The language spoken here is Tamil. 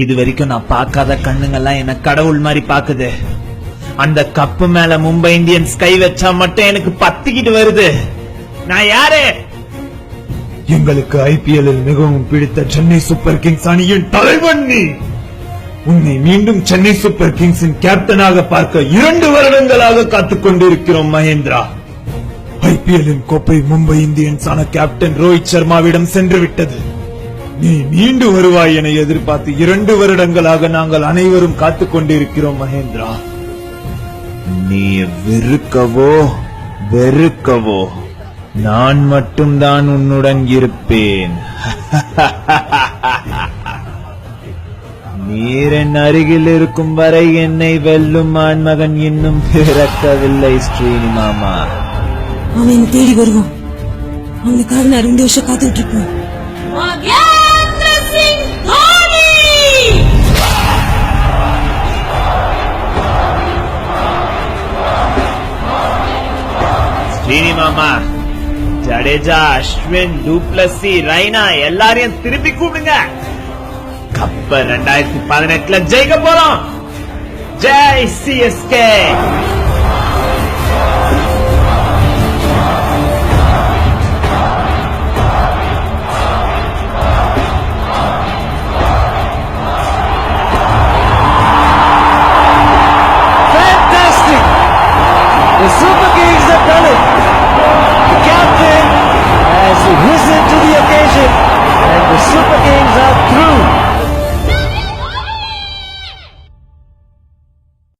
இது வரைக்கும் நான் பார்க்காத கண்ணுங்கெல்லாம் என்ன கடவுள் மாதிரி பாக்குது. அந்த கப்பு மேல மும்பை இந்தியன்ஸ் கை வச்சா மட்டும் எனக்கு பத்திக்கிட்டு வருது. நான் யாரு? எங்களுக்கு ஐபிஎல்லில் மிகவும் பிடித்த சென்னை சூப்பர் கிங்ஸ் அணியின் தலைவன் நீ. உன்னை மீண்டும் சென்னை சூப்பர் கிங்ஸின் கேப்டனாக பார்க்க 2 வருடங்களாக காத்துக் கொண்டிருக்கிறோம் மகேந்திரா. ஐபிஎல்லின் கோப்பை மும்பை இந்தியன்ஸ் ஆன கேப்டன் ரோஹித் சர்மாவிடம் சென்று விட்டது. நீ மீண்டு வருவாய் என எதிர்பார்த்து 2 வருடங்களாக நாங்கள் அனைவரும் காத்துக் கொண்டிருக்கிறோம் மகேந்திரா. நீ வெறுக்கவோ வெறுக்கவோ நான் மட்டும்தான் உன்னுடன் இருப்பேன். நீரின் அருகில் இருக்கும் வரை என்னை வெல்லும் ஆண்மகன் இன்னும் பிறக்கவில்லை ஸ்ரீனி மாமா. அவன் தேடி வருவான். அவனுக்காக நான் 2 வருஷம் காத்துட்டு இருப்பேன். ஸ்ரீனி மாமா, ஜடேஜா, அஸ்வின், டூப்ளசி, ரெய்னா எல்லாரையும் திருப்பி கூப்பிடுங்க. கப்ப 2018 ஜெயிக்க போறோம். ஜெய் சிஎஸ்கே.